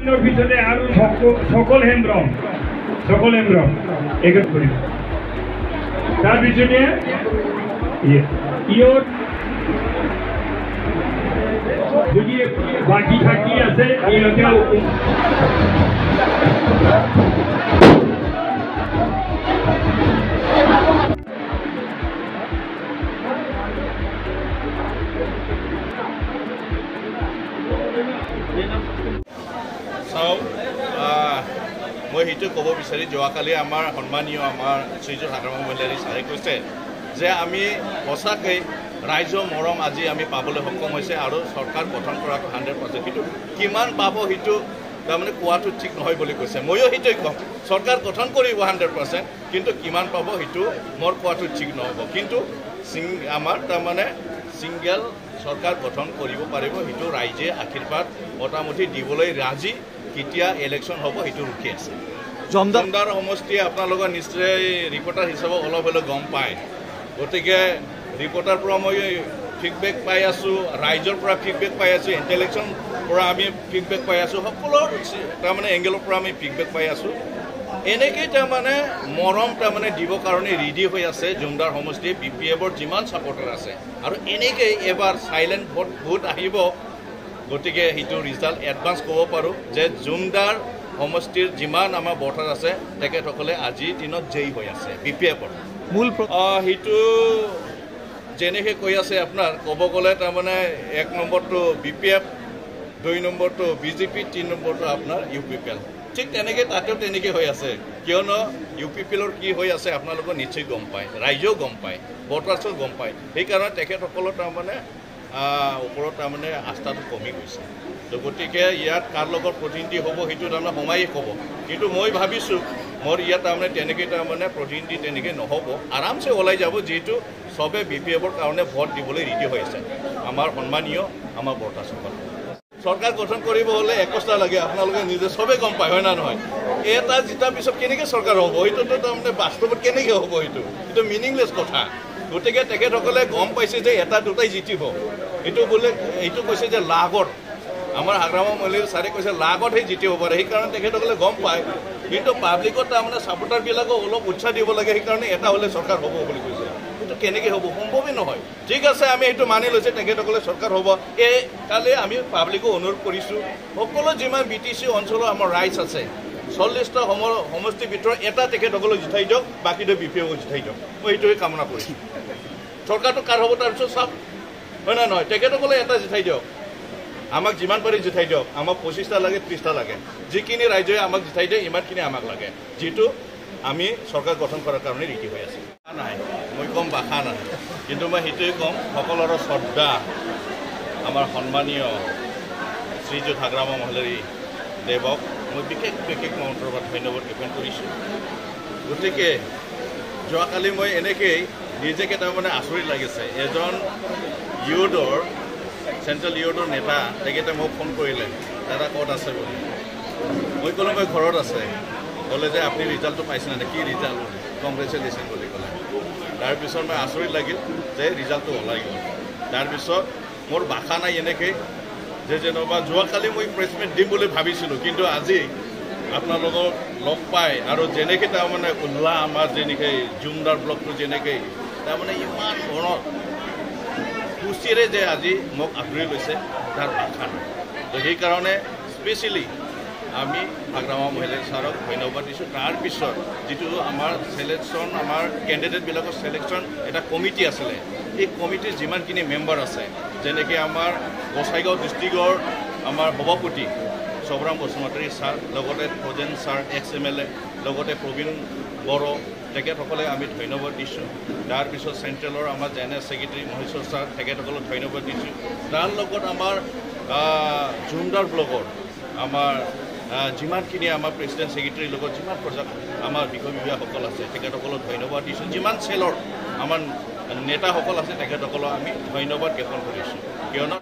পিছনে আৰু সকল হেমব্ৰম একত কৰিব তাৰপিছতে ইয়ত যদি বাকি থাকি আছে ইহঁতেও মই সেইটো ক'ব বিচাৰি যোৱাকালি আমাৰ সন্মানীয় আমাৰ শ্ৰীযুত হাগ্ৰামা মহিলাৰী ছাৰে কৈছে যে আমি সঁচাকৈ ৰাইজৰ মৰম আজি আমি পাবলৈ সক্ষম হৈছে আৰু চৰকাৰ গঠন কৰাটো 100%। কিন্তু কিমান পাব সেইটো তাৰমানে কোৱাটো ঠিক নহয় বুলি কৈছে। ময়ো সেইটোৱে ক'ম, চৰকাৰ গঠন কৰিব 100%, কিন্তু কিমান পাব সেইটো মোৰ কোৱাটো ঠিক নহ'ব। কিন্তু আমাৰ তাৰমানে ছিংগল চৰকাৰ গঠন কৰিব পাৰিব, সেইটো ৰাইজে আশীৰ্বাদ মোটামুটি দিবলৈ ৰাজি। কেতিয়া ইলেকশ্যন হ'ব সেইটো ৰখি আছে। জমদাৰ সমষ্টিয়ে আপোনালোকৰ নিশ্চয় ৰিপৰ্টাৰ হিচাপে অলপ হ'লেও গম পায়। গতিকে ৰিপৰ্টাৰ পৰা মই ফিডবেক পাই আছোঁ, ৰাইজৰ পৰা ফিডবেক পাই আছোঁ, ইণ্টেলেকশ্যন পৰা আমি ফিডবেক পাই আছোঁ, সকলো তাৰমানে এংগেলৰ পৰা আমি ফিডবেক পাই আছোঁ। এনেকেই তাৰমানে মৰম তাৰমানে দিবৰ কাৰণে ৰেডি হৈ আছে জুমদাৰ সমষ্টিয়ে। BPFৰ যিমান ছাপৰ্টাৰ আছে আৰু এনেকেই এবাৰ চাইলেণ্ট ভোট আহিব। গতিকে সেইটো ৰিজাল্ট এডভান্স ক'ব পাৰোঁ যে জুমদাৰ সমষ্টিৰ যিমান আমাৰ ভোটাৰ আছে তেখেতসকলে আজিৰ দিনত জয়ী হৈ আছে BPFৰ মূল। সেইটো যেনেকৈ কৈ আছে আপোনাৰ ক'ব গ'লে তাৰমানে 1 নম্বৰটো BPF, 2 নম্বৰটো BJP, 3 নম্বৰটো আপোনাৰ UPPL। ঠিক তেনেকৈ তাতেও তেনেকৈ হৈ আছে, কিয়নো UPPLৰ কি হৈ আছে আপোনালোকে নিশ্চয় গম পায়, ৰাইজেও গম পায়, ভোটাৰ্ছেও গম পায়। সেইকাৰণে তেখেতসকলৰ তাৰমানে ওপৰত তাৰমানে আস্থাটো কমি গৈছে। তো গতিকে ইয়াত কাৰ লগত প্ৰতিনিধি হ'ব সেইটো তাৰমানে সোমায়েই ক'ব। কিন্তু মই ভাবিছোঁ মোৰ ইয়াত তাৰমানে তেনেকৈ তাৰমানে প্ৰতিনিধি তেনেকৈ নহ'ব, আৰামছে ওলাই যাব, যিহেতু চবে BPFৰ কাৰণে ভোট দিবলৈ ৰেডি হৈ আছে আমাৰ সন্মানীয় আমাৰ ভোটাৰসকল। চৰকাৰ গঠন কৰিব হ'লে 21টা লাগে, আপোনালোকে নিজে চবেই গম পায়, হয় না নহয়? এটা জিতাৰ পিছত কেনেকৈ চৰকাৰ হ'ব সেইটোতো তাৰমানে বাস্তৱত কেনেকৈ হ'ব, সেইটো মিনিংলেছ কথা। গতিকে তেখেতসকলে গম পাইছে যে এটা দুটাই জিতিব। এইটো কৈছে যে লাগত আমাৰ হাগ্ৰামা মহিলাৰী ছাৰে কৈছে লাগতহে জিতিব পাৰে, সেইকাৰণে তেখেতসকলে গম পায়। কিন্তু পাব্লিকত তাৰমানে ছাপোৰ্টাৰবিলাকক অলপ উৎসাহ দিব লাগে, সেইকাৰণে এটা হ'লে চৰকাৰ হ'ব বুলি কৈছে। কিন্তু কেনেকৈ হ'ব, সম্ভৱেই নহয়। ঠিক আছে, আমি সেইটো মানি লৈছে তেখেতসকলে চৰকাৰ হ'ব। কালি আমি পাব্লিকক অনুৰোধ কৰিছোঁ, সকলো যিমান BTC অঞ্চলৰ আমাৰ ৰাইজ আছে 40টা সমষ্টিৰ ভিতৰত এটা তেখেতসকলক জিতাই দিয়ক, বাকীটো BPFক জিতাই দিয়ক। মই সেইটোৱে কামনা কৰিছোঁ। চৰকাৰটো কাৰ হ'ব তাৰপিছত চাওক, হয় না নহয়? তেখেতসকলে এটা জিতাই দিয়ক, আমাক যিমান পাৰি জিতাই দিয়ক। আমাক 25টা লাগে, 30টা লাগে, যিখিনি ৰাইজে আমাক জিতাই দিয়ে ইমানখিনি আমাক লাগে, যিটো আমি চৰকাৰ গঠন কৰাৰ কাৰণে ৰেডি হৈ আছোঁ। নাই মই ক'ম বাখা নাই, কিন্তু মই সেইটোৱে ক'ম, সকলোৰে শ্ৰদ্ধা আমাৰ সন্মানীয় শ্ৰীযুত হাগ্ৰামা মহিলাৰী দেৱক মই বিশেষ মন্ত্ৰৰ পৰা ধন্যবাদ জ্ঞাপন কৰিছোঁ। গতিকে যোৱাকালি মই এনেকেই নিজকে তাৰমানে আচৰিত লাগিছে, এজন ইউডৰ চেণ্ট্ৰেল ইউডৰ নেতা তেখেতে মোক ফোন কৰিলে, দাদা ক'ত আছে বুলি। মই ক'লোঁ মই ঘৰত আছে। ক'লে যে আপুনি ৰিজাল্টটো পাইছে নে? কি ৰিজাল্ট? কংগ্ৰেচুলেশ্যন বুলি ক'লে। তাৰপিছত মই আচৰিত লাগিল যে ৰিজাল্টটো ওলাই গ'ল। তাৰপিছত মোৰ ভাষা নাই এনেকৈ যে যেনিবা যোৱাকালি মই প্ৰেছমিট দিম বুলি ভাবিছিলোঁ, কিন্তু আজি আপোনালোকক লগ পাই আৰু যেনেকৈ তাৰমানে উল্লাহ আমাৰ যেনেকৈ জুমদাৰ ব্লকটো যেনেকৈ তাৰমানে ইমান মনত খুচিৰে যে আজি মোক আদৰি লৈছে তাৰ ভাষা নাই। তো সেইকাৰণে স্পেচিয়েলি আমি হাগ্ৰামা মহিলাৰী ছাৰক ধন্যবাদ দিছোঁ। তাৰপিছত যিটো আমাৰ চিলেকশ্যন, আমাৰ কেণ্ডিডেটবিলাকৰ চিলেকশ্যন এটা কমিটি আছিলে, এই কমিটিৰ যিমানখিনি মেম্বাৰ আছে, যেনেকৈ আমাৰ গোসাইগাঁও ডিষ্ট্ৰিক্টৰ আমাৰ সভাপতি চবৰাম বসুমতাৰী ছাৰ, লগতে ফজেন ছাৰ ex-MLA, লগতে প্ৰবীণ বড়ো, তেখেতসকলে আমি ধন্যবাদ দিছোঁ। তাৰপিছত চেণ্ট্ৰেলৰ আমাৰ জেনেৰেল ছেক্ৰেটাৰী মহেশ্বৰ ছাৰ, তেখেতসকলক ধন্যবাদ দিছোঁ। তাৰ লগত আমাৰ জুমদাৰ ব্লকৰ আমাৰ যিমানখিনি আমাৰ প্ৰেচিডেণ্ট ছেক্ৰেটাৰীৰ লগত যিমান আমাৰ বিষয়ববীয়াসকল আছে তেখেতসকলক ধন্যবাদ দিছোঁ। যিমান চেলৰ আমাৰ নেতাসকল আছে তেখেতসকলক আমি ধন্যবাদ জ্ঞাপন কৰিছোঁ, কিয়নো